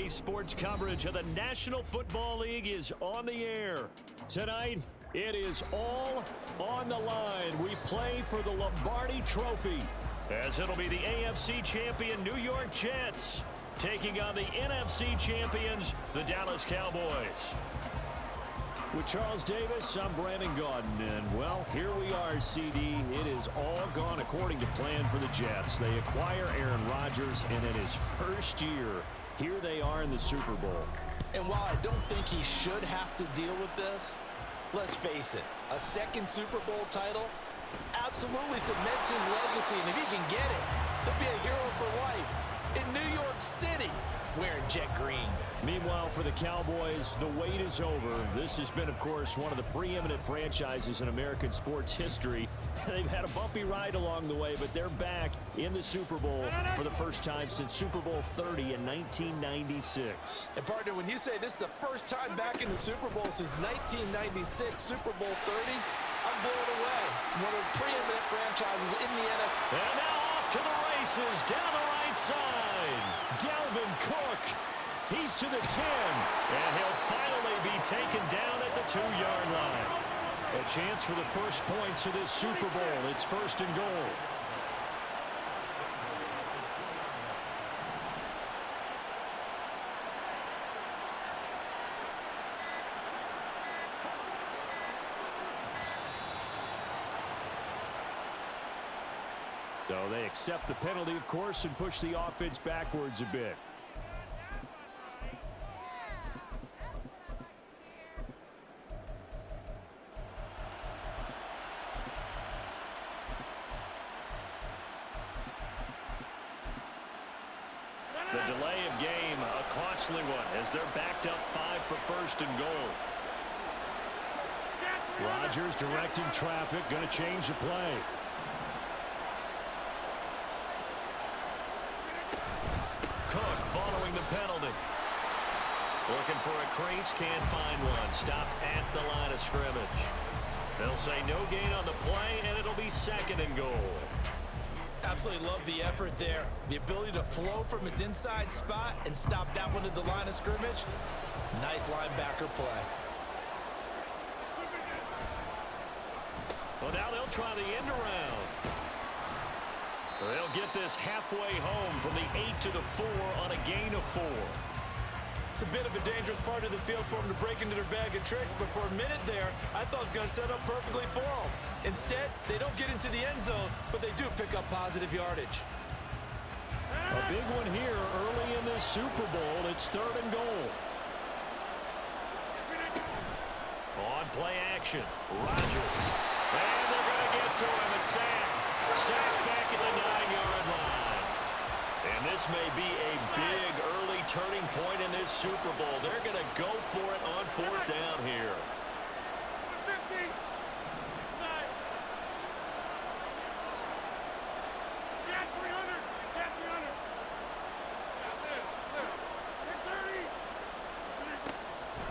Daily sports coverage of the National Football League is on the air. Tonight, it is all on the line. We play for the Lombardi Trophy, as it'll be the AFC champion New York Jets taking on the NFC champions, the Dallas Cowboys. With Charles Davis, I'm Brandon Gaudin, and, well, here we are, CD. It is all gone according to plan for the Jets. They acquire Aaron Rodgers, and in his first year, here they are in the Super Bowl. And while I don't think he should have to deal with this, let's face it, a second Super Bowl title absolutely cements his legacy, and if he can get it, he'll be a hero for life in New York City wearing jet green. Meanwhile, for the Cowboys, the wait is over. This has been, of course, one of the preeminent franchises in American sports history. They've had a bumpy ride along the way, but they're back in the Super Bowl for the first time since Super Bowl 30 in 1996. And, partner, when you say this is the first time back in the Super Bowl since 1996, Super Bowl 30, I'm blown away. One of the preeminent franchises in the NFL. And now off to the races, down the right side. Dalvin Cook. He's to the 10, and he'll finally be taken down at the 2-yard line. A chance for the first points of this Super Bowl. It's 1st and goal. So they accept the penalty, of course, and push the offense backwards a bit. The delay of game, a costly one, as they're backed up 5 for 1st and goal. Rodgers directing traffic, going to change the play. Cook following the penalty. Looking for a crease, can't find one. Stopped at the line of scrimmage. They'll say no gain on the play, and it'll be 2nd and goal. Absolutely love the effort there. The ability to flow from his inside spot and stop that one at the line of scrimmage. Nice linebacker play. Well, now they'll try the end around. They'll get this halfway home from the 8 to the 4 on a gain of 4. It's a bit of a dangerous part of the field for them to break into their bag of tricks, but for a minute there, I thought it was going to set up perfectly for them. Instead, they don't get into the end zone, but they do pick up positive yardage. A big one here early in this Super Bowl. It's 3rd and goal. On play action, Rodgers. And they're going to get to him, a sack. Sack back at the 9-yard line. And this may be a big early turning point in this Super Bowl. They're going to go for it on 4th down here.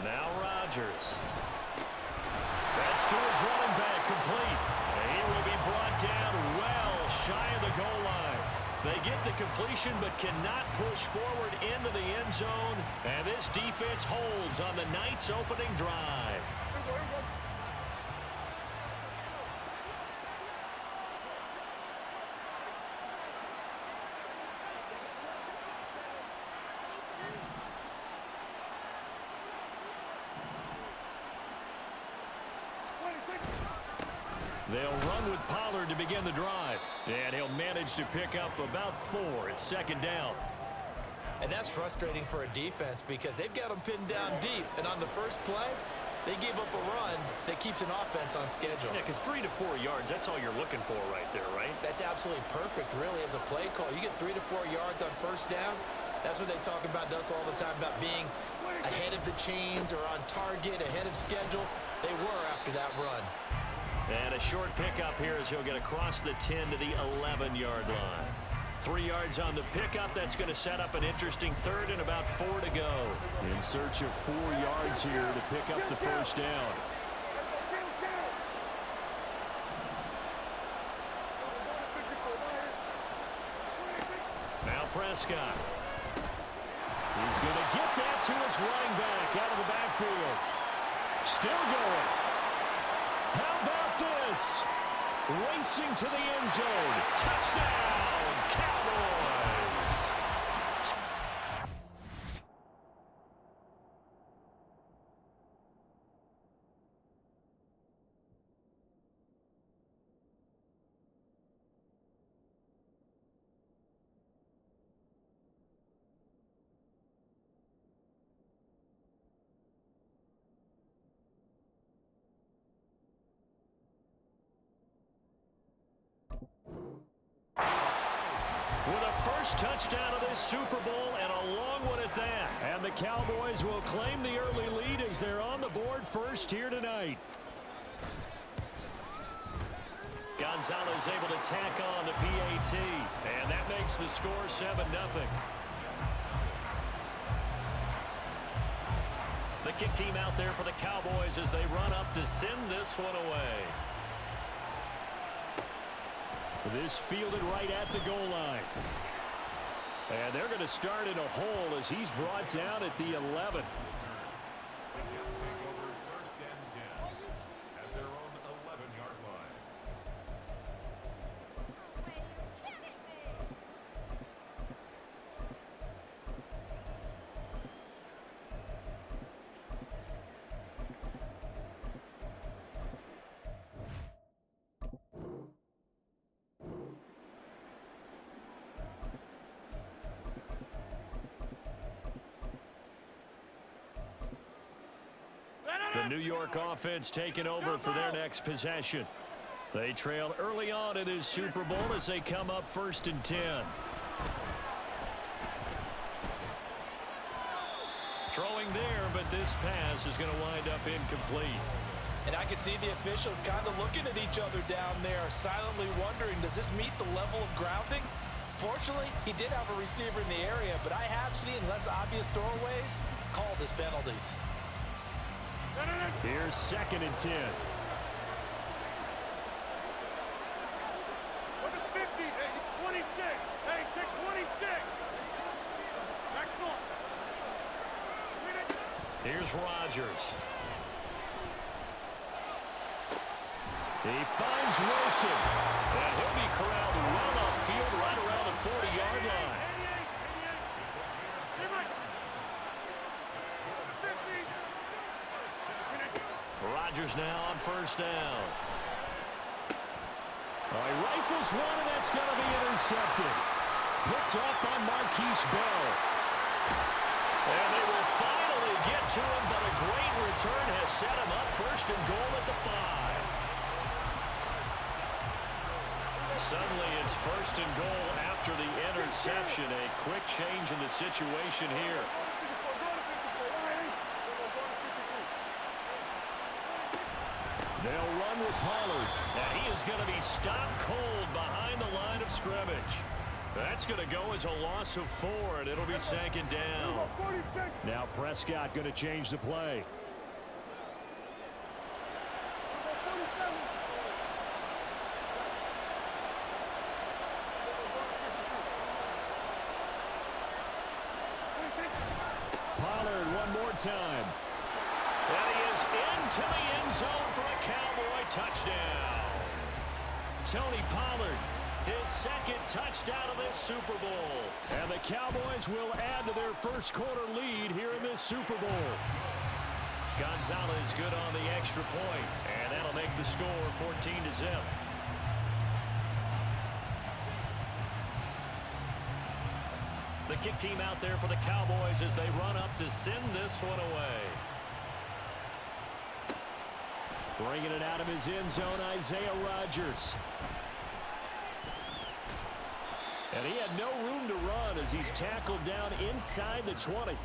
Now Rodgers. That's to his running back, complete. And he will be brought down well shy of the goal line. They get the completion but cannot push forward into the end zone. And this defense holds on the night's opening drive. They'll run with Pollard to begin the drive. And he'll manage to pick up about 4. It's 2nd down. And that's frustrating for a defense because they've got them pinned down deep. And on the first play, they gave up a run that keeps an offense on schedule. Yeah, because 3 to 4 yards, that's all you're looking for right there, right? That's absolutely perfect, really, as a play call. You get 3 to 4 yards on 1st down. That's what they talk about us all the time, about being ahead of the chains or on target, ahead of schedule. They were after that run. And a short pickup here as he'll get across the 10 to the 11-yard line. 3 yards on the pickup. That's going to set up an interesting 3rd and about 4 to go. In search of 4 yards here to pick up the 1st down. Now Prescott. He's going to get to his running back out of the backfield. Still going. How about this? Racing to the end zone. Touchdown, Cowboys. With a first touchdown of this Super Bowl, and a long one at that. And the Cowboys will claim the early lead as they're on the board first here tonight. Gonzalez able to tack on the PAT, and that makes the score 7-0. The kick team out there for the Cowboys as they run up to send this one away. This fielded right at the goal line. And they're going to start in a hole as he's brought down at the 11. The New York offense taking over for their next possession. They trail early on in this Super Bowl as they come up 1st and 10. Throwing there, but this pass is going to wind up incomplete. And I can see the officials kind of looking at each other down there, silently wondering, does this meet the level of grounding? Fortunately, he did have a receiver in the area, but I have seen less obvious throwaways called as penalties. Here's 2nd and 10. Here's Rodgers. He finds Wilson. And he'll be corralled well upfield right around the 40-yard line. Rodgers now on 1st down. He rifles one, and that's going to be intercepted. Picked up by Marquise Bell. And they will finally get to him, but a great return has set him up 1st and goal at the 5. Suddenly it's 1st and goal after the interception. A quick change in the situation here. They'll run with Pollard. And he is going to be stopped cold behind the line of scrimmage. That's going to go as a loss of 4, and it'll be 2nd down. Now Prescott going to change the play. Pollard one more time. And he is into the end zone for a Cowboy touchdown. Tony Pollard, his 2nd touchdown of this Super Bowl. And the Cowboys will add to their first quarter lead here in this Super Bowl. Gonzalez good on the extra point, and that'll make the score 14-0. The kick team out there for the Cowboys as they run up to send this one away. Bringing it out of his end zone, Isaiah Rodgers. And he had no room to run as he's tackled down inside the 20.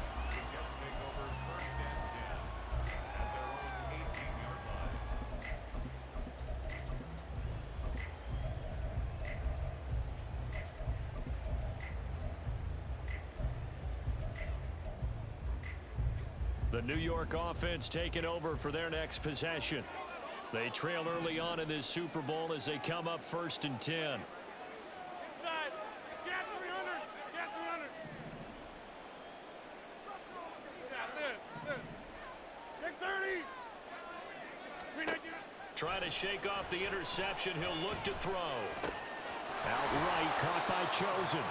The New York offense taking over for their next possession. They trail early on in this Super Bowl as they come up 1st and 10. Trying to shake off the interception. He'll look to throw. Outright caught by Chosen.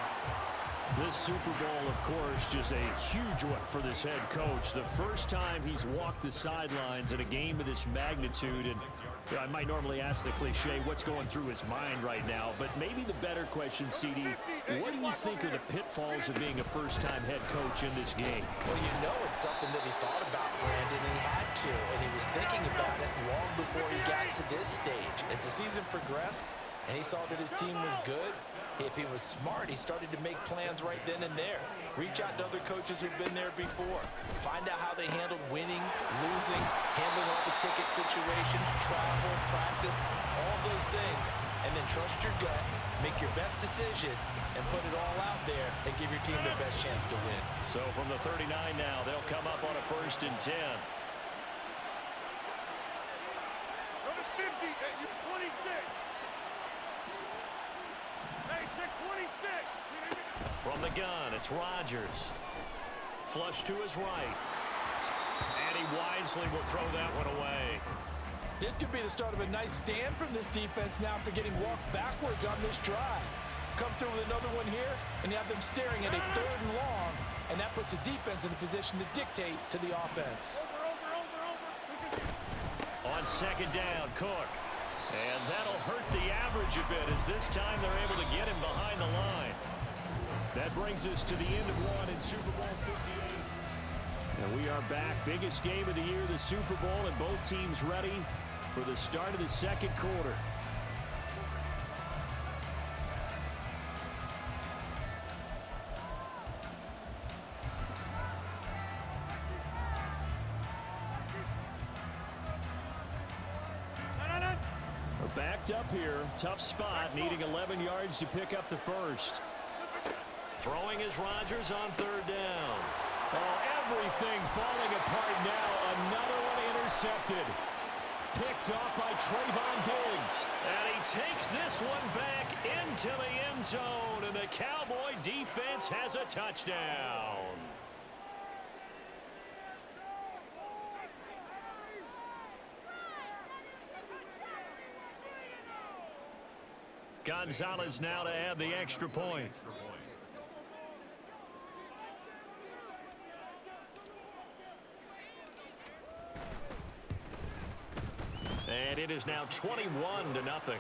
This Super Bowl, of course, just a huge one for this head coach. The first time he's walked the sidelines in a game of this magnitude. And I might normally ask the cliche, what's going through his mind right now? But maybe the better question, CD, what do you think are the pitfalls of being a first-time head coach in this game? Well, you know it's something that he thought about, Brandon, and he had to. And he was thinking about it long before he got to this stage. As the season progressed and he saw that his team was good, if he was smart, he started to make plans right then and there. Reach out to other coaches who've been there before. Find out how they handled winning, losing, handling all the ticket situations, travel, practice, all those things. And then trust your gut, make your best decision, and put it all out there and give your team their best chance to win. So from the 39 now, they'll come up on a 1st and 10. Number 50, 26. From the gun, it's Rodgers. Flush to his right. And he wisely will throw that one away. This could be the start of a nice stand from this defense now after getting walked backwards on this drive. Come through with another one here, and you have them staring at a 3rd and long, and that puts the defense in a position to dictate to the offense. On 2nd down, Cook. And that'll hurt the average a bit as this time they're able to get him behind the line. That brings us to the end of one in Super Bowl 58. And we are back. Biggest game of the year, the Super Bowl, and both teams ready for the start of the 2nd quarter. We're backed up here. Tough spot, needing 11 yards to pick up the first. Throwing is Rodgers on 3rd down. Oh, everything falling apart now. Another one intercepted. Picked off by Trayvon Diggs. And he takes this one back into the end zone. And the Cowboy defense has a touchdown. Gonzalez now to add the extra point. And it is now 21-0.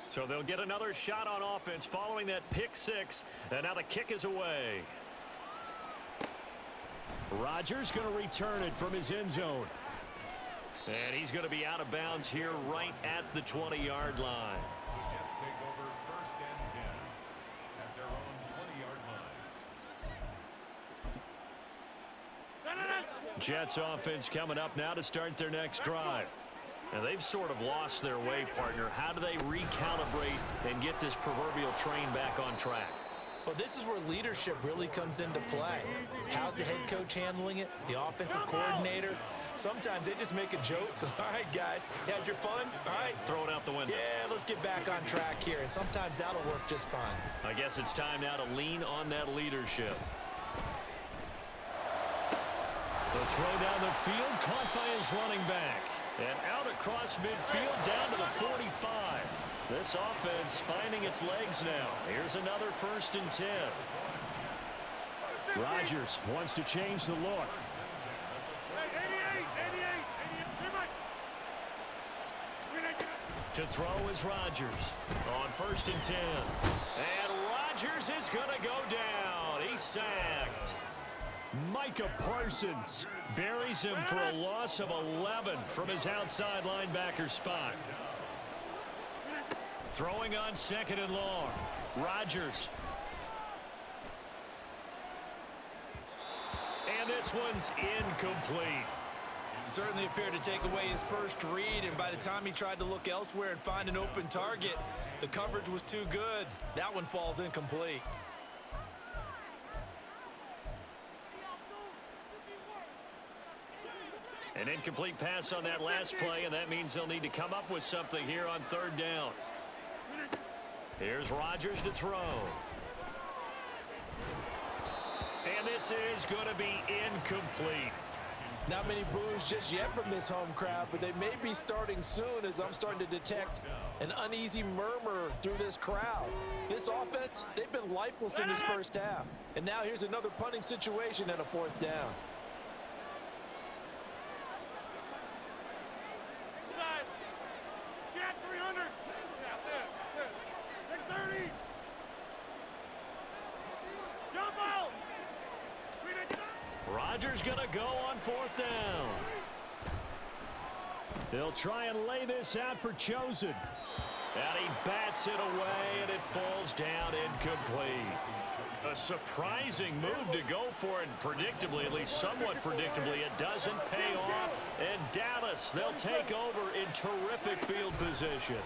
So they'll get another shot on offense following that pick 6. And now the kick is away. Rodgers going to return it from his end zone. And he's going to be out of bounds here right at the 20-yard line. The Jets take over 1st and 10 at their own 20-yard line. Jets offense coming up now to start their next drive. And they've sort of lost their way, partner. How do they recalibrate and get this proverbial train back on track? Well, this is where leadership really comes into play. How's the head coach handling it? The offensive coordinator? Sometimes they just make a joke. All right, guys, you had your fun? All right. Throw it out the window. Yeah, let's get back on track here. And sometimes that'll work just fine. I guess it's time now to lean on that leadership. The throw down the field, caught by his running back. And out across midfield down to the 45. This offense finding its legs now. Here's another 1st and 10. Rodgers wants to change the look. To throw is Rodgers on 1st and 10. And Rodgers is going to go down. He's sacked. Micah Parsons buries him for a loss of 11 from his outside linebacker spot. Throwing on 2nd and long. Rodgers. And this one's incomplete. Certainly appeared to take away his first read, and by the time he tried to look elsewhere and find an open target, the coverage was too good. That one falls incomplete. An incomplete pass on that last play, and that means they'll need to come up with something here on 3rd down. Here's Rodgers to throw. And this is going to be incomplete. Not many boos just yet from this home crowd, but they may be starting soon as I'm starting to detect an uneasy murmur through this crowd. This offense, they've been lifeless in this first half. And now here's another punting situation and a fourth down. Get 300. Yeah, 630. Jump out. Rodgers going to go on fourth down. They'll try and lay this out for Chosen. And he bats it away, and it falls down incomplete. A surprising move to go for it, predictably, at least somewhat predictably. It doesn't pay off. And Dallas, they'll take over in terrific field position.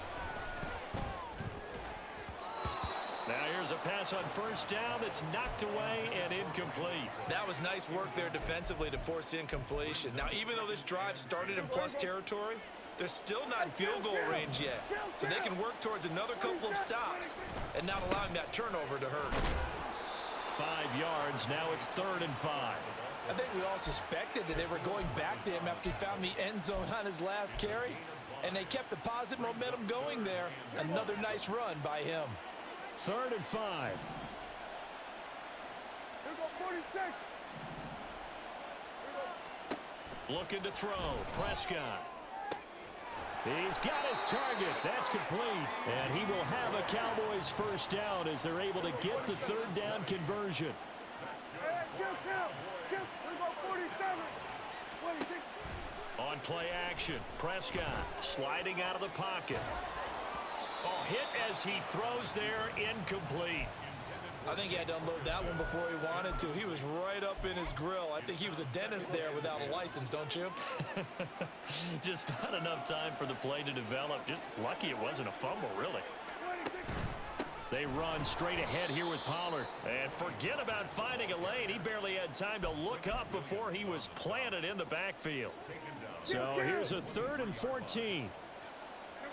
Now here's a pass on first down that's knocked away and incomplete. That was nice work there defensively to force incompletion. Now, even though this drive started in plus territory, they're still not in field goal range yet. So they can work towards another couple of stops and not allowing that turnover to hurt. 5 yards. Now it's 3rd and 5. I think we all suspected that they were going back to him after he found the end zone on his last carry. And they kept the positive momentum going there. Another nice run by him. 3rd and 5. Here go 46. Looking to throw. Prescott. He's got his target. That's complete. And he will have a Cowboys first down as they're able to get the 3rd down conversion. Here go 47. 26. On play action, Prescott sliding out of the pocket. Oh, hit as he throws there, incomplete. I think he had to unload that one before he wanted to. He was right up in his grill. I think he was a dentist there without a license, don't you? Just not enough time for the play to develop. Just lucky it wasn't a fumble, really. They run straight ahead here with Pollard. And forget about finding a lane. He barely had time to look up before he was planted in the backfield. So here's a 3rd and 14. Here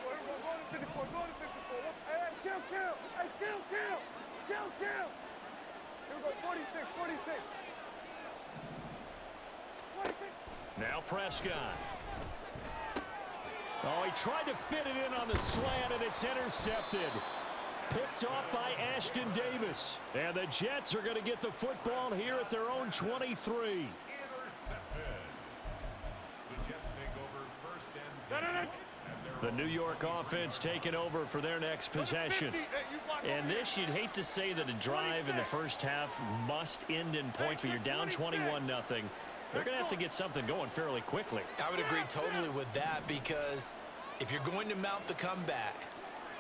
we go 46. Now Prescott. Oh, he tried to fit it in on the slant, and it's intercepted. Picked off by Ashton Davis. And the Jets are going to get the football here at their own 23. Intercepted. The Jets take over 1st and 10. The New York offense taking over for their next possession. And this, you'd hate to say that a drive in the first half must end in points, but you're down 21-0. They're going to have to get something going fairly quickly. I would agree totally with that, because if you're going to mount the comeback,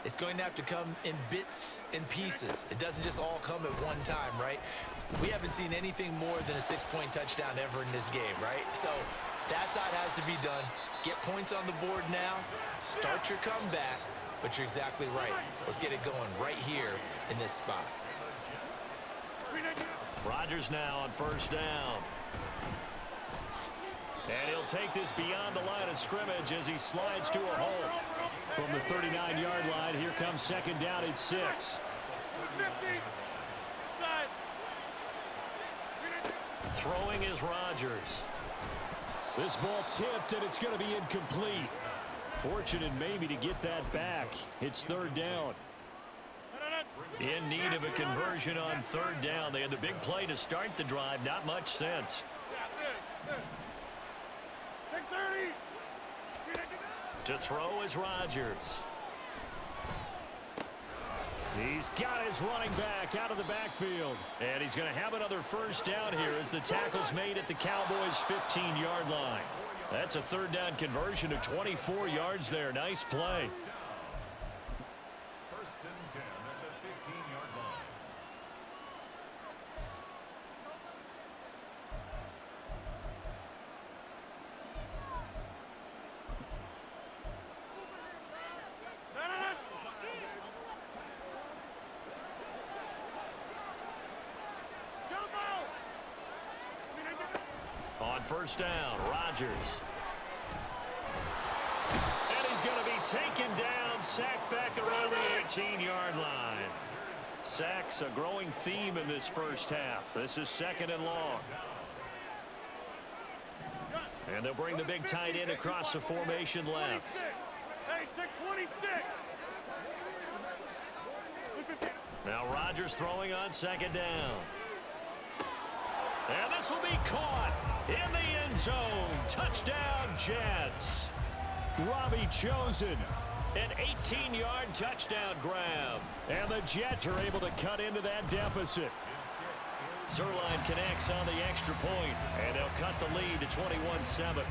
it's going to have to come in bits and pieces. It doesn't just all come at one time, right? We haven't seen anything more than a 6-point touchdown ever in this game, right? So that's how it has to be done. Get points on the board now, start your comeback, but you're exactly right. Let's get it going right here in this spot. Rodgers now on first down. And he'll take this beyond the line of scrimmage as he slides to a hole. From the 39-yard line, here comes 2nd down at 6. Throwing is Rodgers. This ball tipped, and it's going to be incomplete. Fortunate maybe to get that back. It's 3rd down. In need of a conversion on 3rd down. They had the big play to start the drive. Not much sense. To throw is Rodgers. He's got his running back out of the backfield. And he's going to have another first down here as the tackle's made at the Cowboys' 15-yard line. That's a 3rd down conversion of 24 yards there. Nice play. 1st and 10 at the 15-yard line. On first down, Rodgers. And he's going to be taken down is sacked back around the 18-yard line. Sacks a growing theme in this first half. This is 2nd and long. And they'll bring the big tight end across the formation left. Hey, 26. Now Rodgers throwing on 2nd down. And this will be caught in the end zone. Touchdown, Jets. Robbie Chosen, an 18-yard touchdown grab. And the Jets are able to cut into that deficit. Zerline connects on the extra point, and they'll cut the lead to 21-7.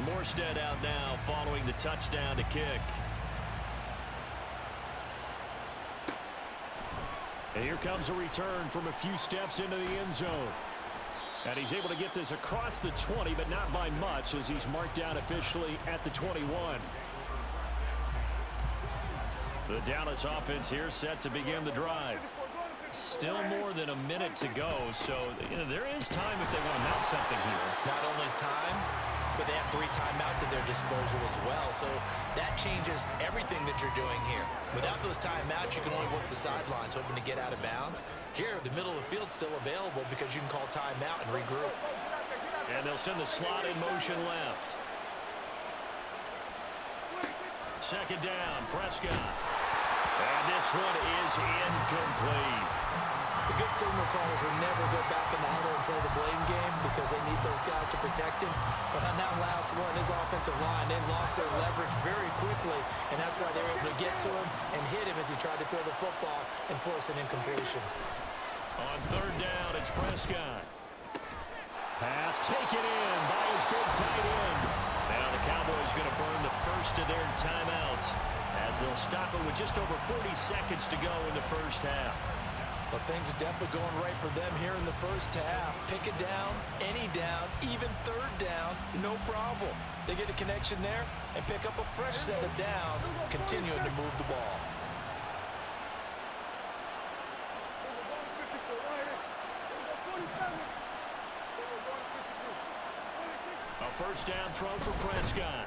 Morstead out now following the touchdown to kick. And here comes a return from a few steps into the end zone. And he's able to get this across the 20, but not by much, as he's marked down officially at the 21. The Dallas offense here set to begin the drive. Still more than a minute to go, so there is time if they want to mount something here. Not only time, but they have 3 timeouts at their disposal as well. So that changes everything that you're doing here. Without those timeouts, you can only work the sidelines, hoping to get out of bounds. Here, the middle of the field's still available because you can call timeout and regroup. And they'll send the slot in motion left. 2nd down, Prescott. And this one is incomplete. The good signal callers will never go back in the huddle and play the blame game because they need those guys to protect him. But on that last one, his offensive line, they lost their leverage very quickly, and that's why they were able to get to him and hit him as he tried to throw the football and force an incompletion. On 3rd down, it's Prescott. Pass taken in by his big tight end. Now the Cowboys going to burn the first of their timeouts as they'll stop it with just over 40 seconds to go in the first half. But things are definitely going right for them here in the first half. Pick it down, any down, even 3rd down, no problem. They get a connection there and pick up a fresh set of downs, continuing to move the ball. A 1st down throw for Prescott.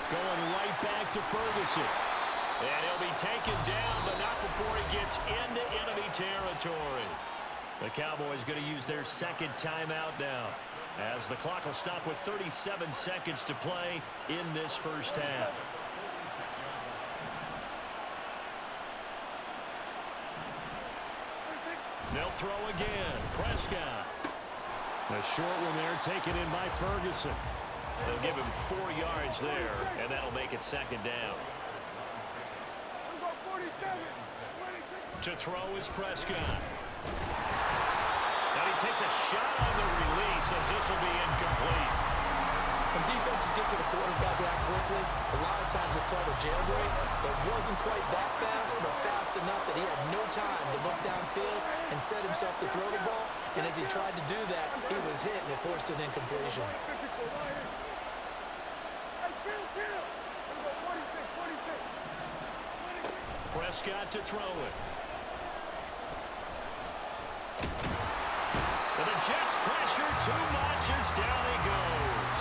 Going right back to Ferguson. And he'll be taken down, but not before he gets into enemy territory. The Cowboys going to use their 2nd timeout now, as the clock will stop with 37 seconds to play in this first half. They'll throw again. Prescott. A short one there taken in by Ferguson. They'll give him 4 yards there, and that'll make it 2nd down. To throw is Prescott. And he takes a shot on the release as this will be incomplete. When defenses get to the quarterback that quickly, a lot of times it's called a jailbreak. It wasn't quite that fast, but fast enough that he had no time to look downfield and set himself to throw the ball. And as he tried to do that, he was hit and it forced an incompletion. Prescott to throw it. And the Jets pressure too much as down he goes.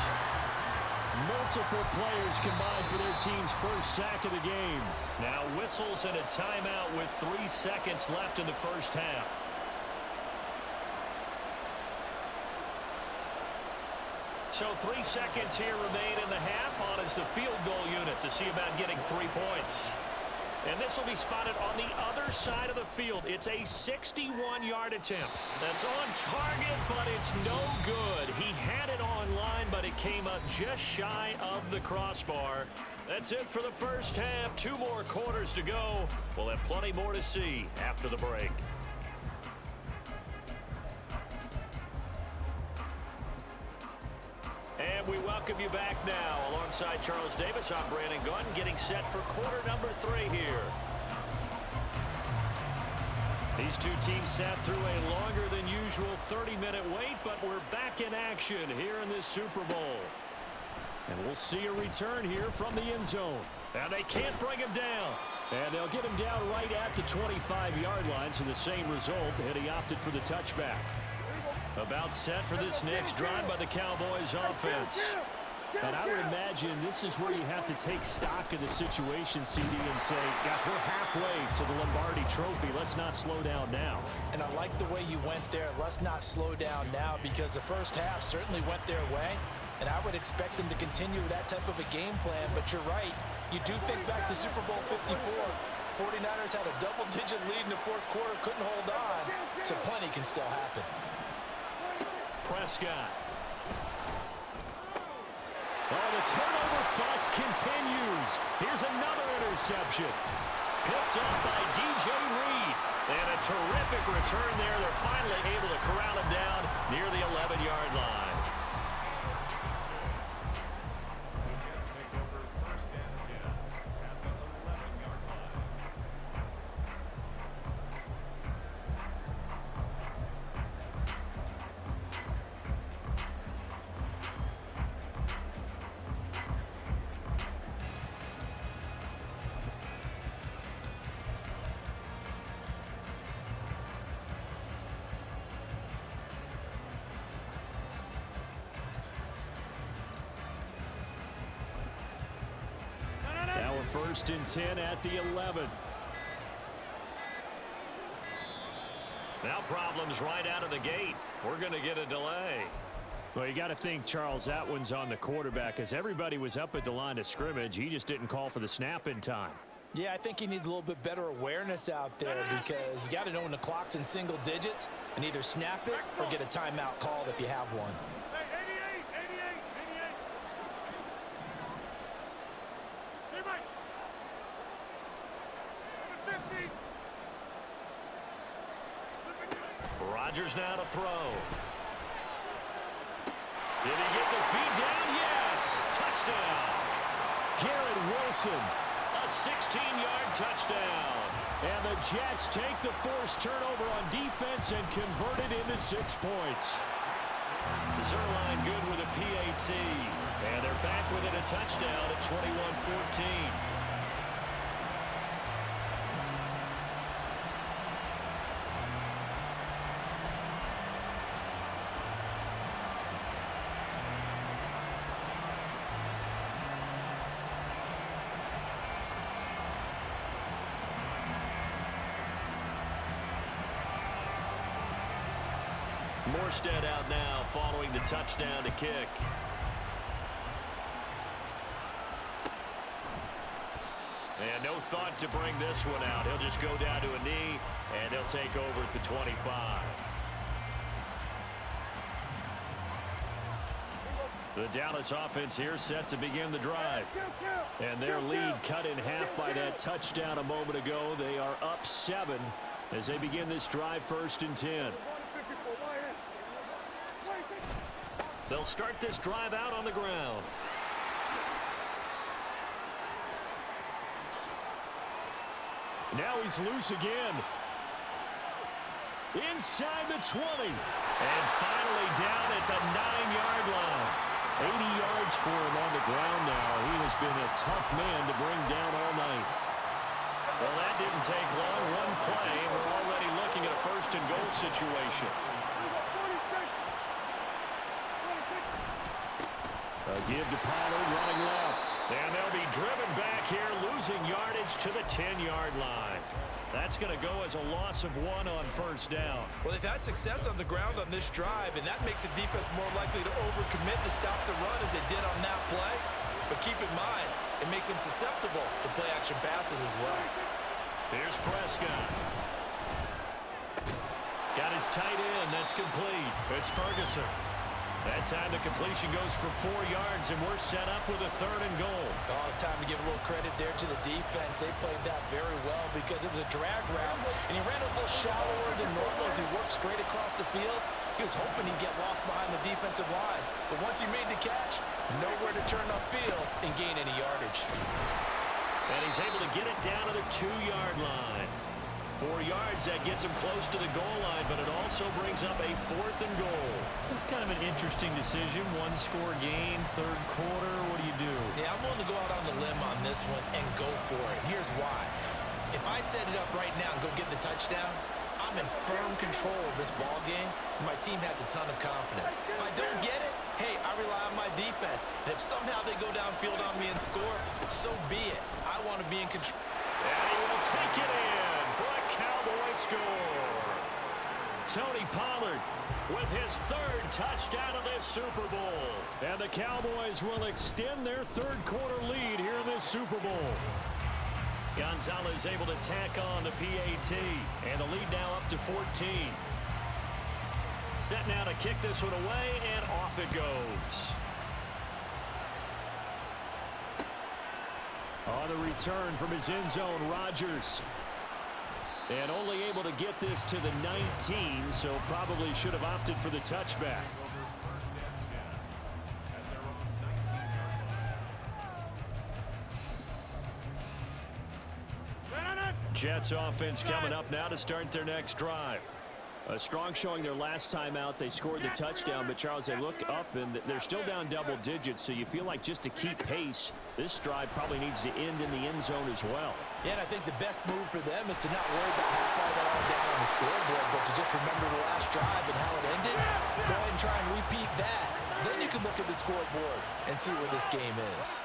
Multiple players combined for their team's first sack of the game. Now whistles and a timeout with 3 seconds left in the first half. So 3 seconds here remain in the half on as the field goal unit to see about getting 3 points. And this will be spotted on the other side of the field. It's a 61-yard attempt. That's on target, but it's no good. He had it on line, but it came up just shy of the crossbar. That's it for the first half. 2 more quarters to go. We'll have plenty more to see after the break. And we welcome you back now. Alongside Charles Davis, I'm Brandon Gunn, getting set for quarter number 3 here. These two teams sat through a longer than usual 30-minute wait, but we're back in action here in this Super Bowl. And we'll see a return here from the end zone. And they can't bring him down. And they'll get him down right at the 25-yard line, so the same result, and he opted for the touchback. About set for this next drive by the Cowboys offense. And I would imagine this is where you have to take stock of the situation, CD, and say, gosh, we're halfway to the Lombardi Trophy. Let's not slow down now. And I like the way you went there. Let's not slow down now, because the first half certainly went their way. And I would expect them to continue with that type of a game plan. But you're right. You do think back to Super Bowl 54. 49ers had a double-digit lead in the fourth quarter, couldn't hold on. So plenty can still happen. Prescott. Oh, the turnover fuss continues. Here's another interception. Picked up by DJ Reed. And a terrific return there. They're finally able to corral him down near the 11-yard line. The Jets take over first and 10 at the 11-yard line. Now a 1st and 10 at the 11. Now problems right out of the gate. We're going to get a delay. Well, you got to think, Charles, that one's on the quarterback, as everybody was up at the line of scrimmage. He just didn't call for the snap in time. Yeah, I think he needs a little bit better awareness out there, because you got to know when the clock's in single digits and either snap it or get a timeout called if you have one. Hey, 88, 88, 88. Teammate. Number 50. Rodgers now to throw. Did he get the feet down? Yes! Touchdown! Garrett Wilson, a 16-yard touchdown. And the Jets take the forced turnover on defense and convert it into 6 points. Zerline good with a PAT. And they're back within a touchdown at 21-14. Morstead out now following the touchdown to kick. And no thought to bring this one out. He'll just go down to a knee, and he'll take over at the 25. The Dallas offense here set to begin the drive. And their lead cut in half by that touchdown a moment ago. They are up 7 as they begin this drive, 1st and 10. They'll start this drive out on the ground. Now he's loose again. Inside the 20. And finally down at the 9-yard line. 80 yards for him on the ground now. He has been a tough man to bring down all night. Well, that didn't take long. One play, and we're already looking at a 1st and goal situation. A give to Pollard running left. And they'll be driven back here, losing yardage to the 10-yard line. That's going to go as a loss of 1 on 1st down. Well, they've had success on the ground on this drive, and that makes the defense more likely to overcommit to stop the run as they did on that play. But keep in mind, it makes them susceptible to play-action passes as well. Here's Prescott. Got his tight end. That's complete. It's Ferguson. That time the completion goes for 4 yards, and we're set up with a 3rd and goal. Oh, it's time to give a little credit there to the defense. They played that very well because it was a drag route, and he ran a little shallower than normal as he worked straight across the field. He was hoping he'd get lost behind the defensive line. But once he made the catch, nowhere to turn upfield and gain any yardage. And he's able to get it down to the 2-yard line. 4 yards, that gets him close to the goal line, but it also brings up a 4th and goal. It's kind of an interesting decision. 1-score game, 3rd quarter. What do you do? Yeah, I'm willing to go out on the limb on this one and go for it. Here's why. If I set it up right now and go get the touchdown, I'm in firm control of this ball game, and my team has a ton of confidence. If I don't get it, hey, I rely on my defense. And if If somehow they go downfield on me and score, so be it. I want to be in control. And he will take it in for a Cowboy score. Tony Pollard with his third touchdown of this Super Bowl. And the Cowboys will extend their third-quarter lead here in this Super Bowl. Gonzalez able to tack on the PAT. And the lead now up to 14. Set now to kick this one away, and off it goes. On the return from his end zone, Rodgers. And only able to get this to the 19, so probably should have opted for the touchback. Jets offense coming up now to start their next drive. A strong showing their last time out. They scored the touchdown, but Charles, they look up and they're still down double digits, so you feel like just to keep pace, this drive probably needs to end in the end zone as well. Yeah, and I think the best move for them is to not worry about how far they are down on the scoreboard, but to just remember the last drive and how it ended. Go ahead and try and repeat that. Then you can look at the scoreboard and see where this game is.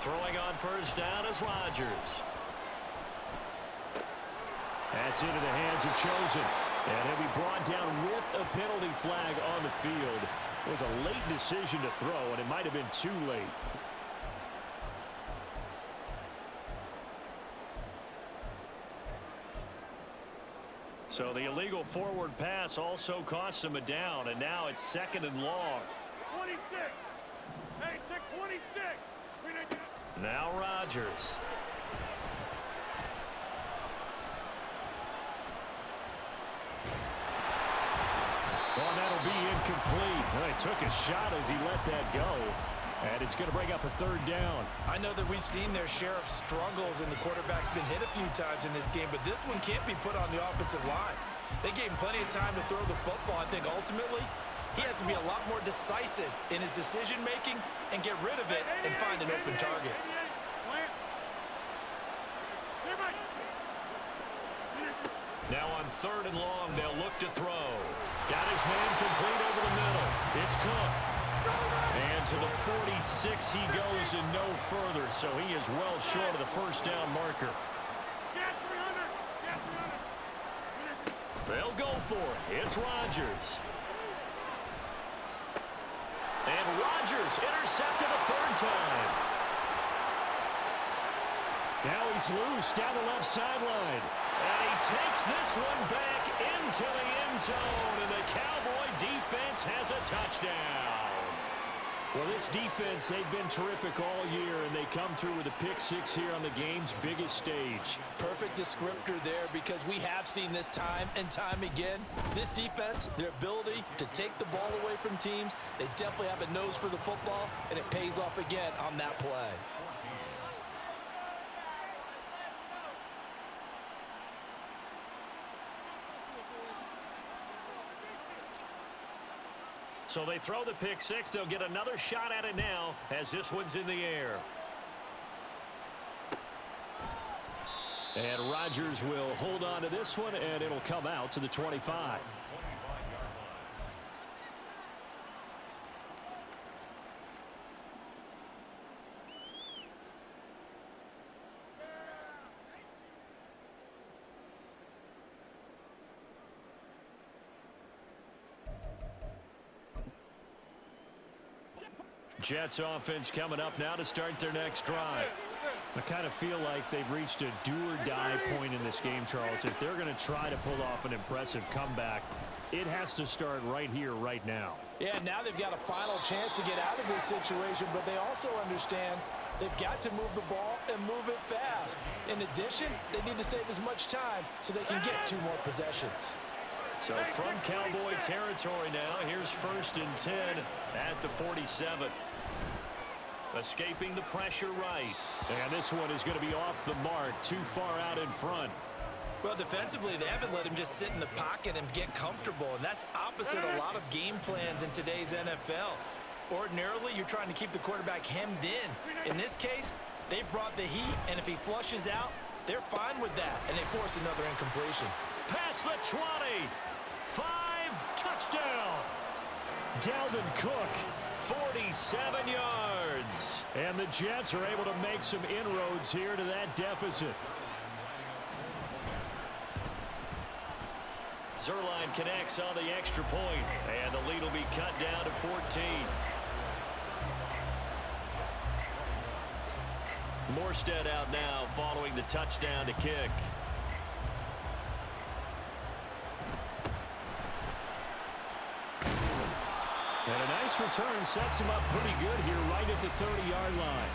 Throwing on first down is Rodgers. That's into the hands of Chosen. And he'll be brought down with a penalty flag on the field. It was a late decision to throw, and it might have been too late. So the illegal forward pass also cost him a down, and now it's second and long. 26. Hey, take 26. Now Rodgers. Well, that'll be incomplete. Well, he took a shot as he let that go. And it's going to bring up a third down. I know that we've seen their share of struggles, and the quarterback's been hit a few times in this game, but this one can't be put on the offensive line. They gave him plenty of time to throw the football. I think ultimately he has to be a lot more decisive in his decision-making and get rid of it and find an open target. Now on third and long, they'll look to throw. Got his man complete over the middle. It's Cook. And to the 46 he goes and no further, so he is well short of the first down marker. They'll go for it. It's Rodgers. And Rodgers intercepted a third time. Now he's loose down the left sideline. And he takes this one back into the end zone, and the Cowboy defense has a touchdown. Well, this defense, they've been terrific all year, and they come through with a pick-6 here on the game's biggest stage. Perfect descriptor there, because we have seen this time and time again. This defense, their ability to take the ball away from teams, they definitely have a nose for the football, and it pays off again on that play. So they throw the pick-6. They'll get another shot at it now as this one's in the air. And Rodgers will hold on to this one, and it'll come out to the 25. Jets offense coming up now to start their next drive. I kind of feel like they've reached a do-or-die point in this game, Charles. If they're going to try to pull off an impressive comeback, it has to start right here, right now. Yeah, now they've got a final chance to get out of this situation, but they also understand they've got to move the ball and move it fast. In addition, they need to save as much time so they can get 2 more possessions. So from Cowboy territory now, here's 1st and 10 at the 47. Escaping the pressure right. And this one is going to be off the mark, too far out in front. Well, defensively, they haven't let him just sit in the pocket and get comfortable, and that's opposite a lot of game plans in today's NFL. Ordinarily, you're trying to keep the quarterback hemmed in. In this case, they brought the heat, and if he flushes out, they're fine with that, and they force another incompletion. Past the 20. 5, touchdown. Dalvin Cook, 47 yards. And the Jets are able to make some inroads here to that deficit. Zerline connects on the extra point, and the lead will be cut down to 14. Morstead out now following the touchdown to kick. And a nice return sets him up pretty good here right at the 30-yard line.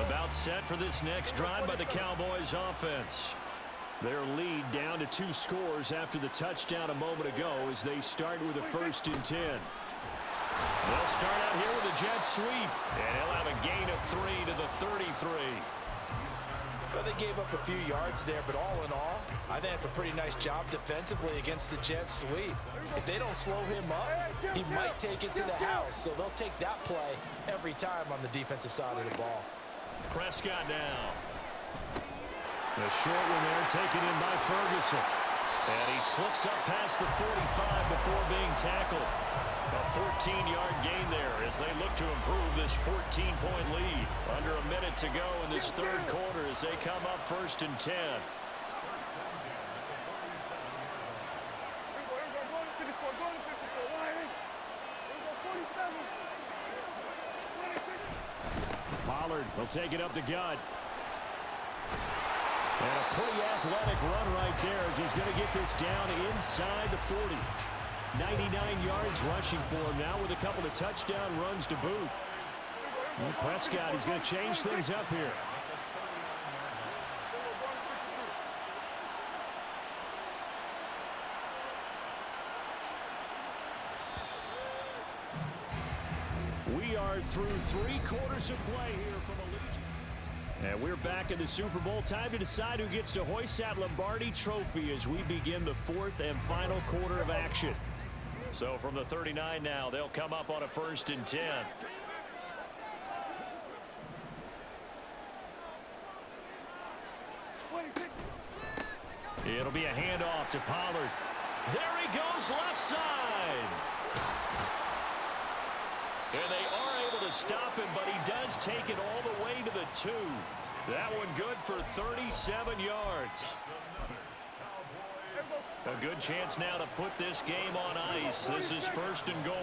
About set for this next drive by the Cowboys offense. Their lead down to 2 scores after the touchdown a moment ago as they start with a 1st and 10. They'll start out here with a jet sweep, and he'll have a gain of 3 to the 33. Well, they gave up a few yards there, but all in all, I think it's a pretty nice job defensively against the jet sweep. If they don't slow him up, he might take it to the house, so they'll take that play every time on the defensive side of the ball. Prescott now. The short one there taken in by Ferguson. And he slips up past the 45 before being tackled. A 14-yard gain there as they look to improve this 14-point lead. Under a minute to go in this 3rd quarter as they come up 1st and 10. Pollard will take it up the gut. And a pretty athletic run right there as he's going to get this down inside the 40. 99 yards rushing for him now with a couple of touchdown runs to boot. And Prescott is going to change things up here. We are through 3 quarters of play here from Allegiant. And we're back in the Super Bowl. Time to decide who gets to hoist that Lombardi trophy as we begin the 4th and final quarter of action. So from the 39 now, they'll come up on a 1st and 10. It'll be a handoff to Pollard. There he goes left side. And they are able to stop him, but he does take it all the way to the 2. That one good for 37 yards. A good chance now to put this game on ice. This is 1st and goal.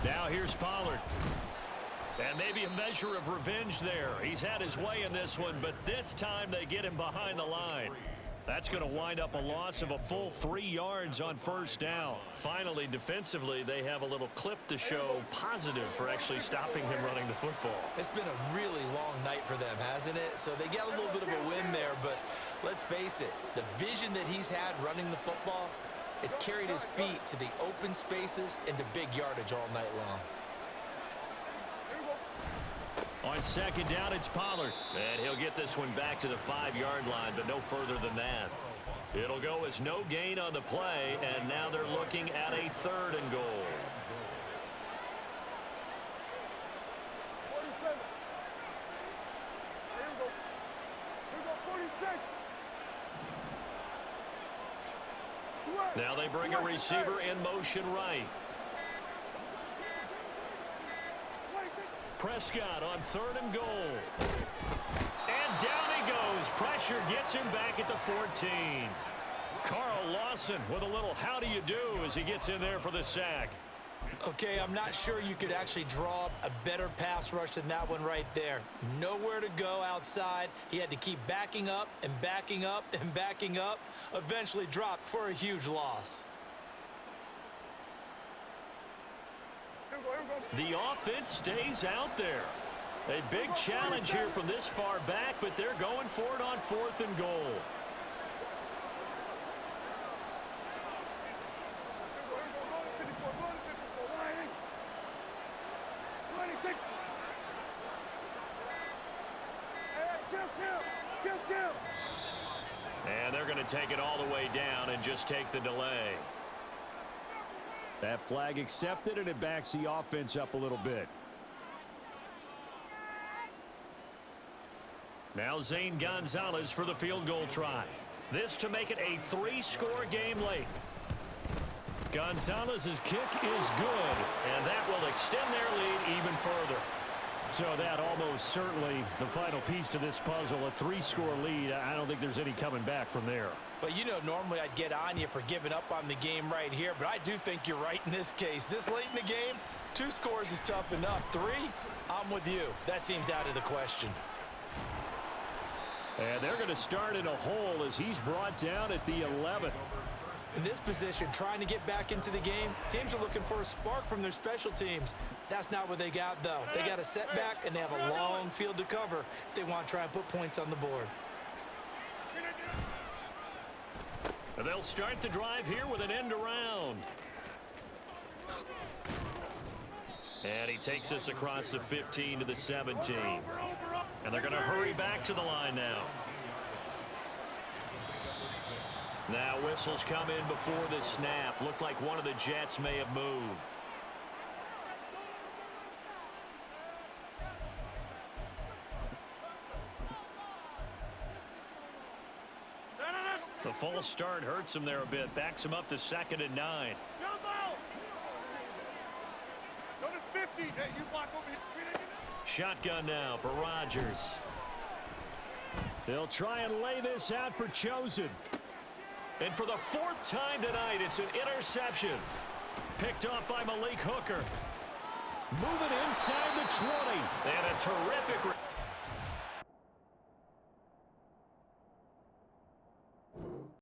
Now here's Pollard. And maybe a measure of revenge there. He's had his way in this one, but this time they get him behind the line. That's going to wind up a loss of a full 3 yards on 1st down. Finally, defensively, they have a little clip to show positive for actually stopping him running the football. It's been a really long night for them, hasn't it? So they got a little bit of a win there, but let's face it, the vision that he's had running the football has carried his feet to the open spaces and to big yardage all night long. On 2nd down, it's Pollard. And he'll get this one back to the 5-yard line, but no further than that. It'll go as no gain on the play, and now they're looking at a 3rd and goal. Now they bring a receiver in motion right. Prescott on 3rd and goal. And down he goes. Pressure gets him back at the 14. Carl Lawson with a little how do you do as he gets in there for the sack. Okay, I'm not sure you could actually draw up a better pass rush than that one right there. Nowhere to go outside. He had to keep backing up and backing up and backing up. Eventually dropped for a huge loss. The offense stays out there. A big challenge here from this far back, but they're going for it on 4th and goal. And they're going to take it all the way down and just take the delay. That flag accepted, and it backs the offense up a little bit. Now Zane Gonzalez for the field goal try. This to make it a 3-score game late. Gonzalez's kick is good, and that will extend their lead even further. So that almost certainly the final piece to this puzzle, a 3-score lead. I don't think there's any coming back from there. But you know, normally I'd get on you for giving up on the game right here, but I do think you're right in this case. This late in the game, 2 scores is tough enough. 3, I'm with you. That seems out of the question. And they're going to start in a hole as he's brought down at the 11. In this position, trying to get back into the game, teams are looking for a spark from their special teams. That's not what they got, though. They got a setback, and they have a long field to cover if they want to try and put points on the board. And they'll start the drive here with an end around. And he takes us across the 15 to the 17. And they're going to hurry back to the line now. Now whistles come in before the snap. Looked like one of the Jets may have moved. The false start hurts him there a bit. Backs him up to 2nd and 9. Go to 50. Hey, you block over here. Shotgun now for Rodgers. They'll try and lay this out for Chosen. And for the 4th time tonight, it's an interception. Picked up by Malik Hooker. Moving inside the 20. And a terrific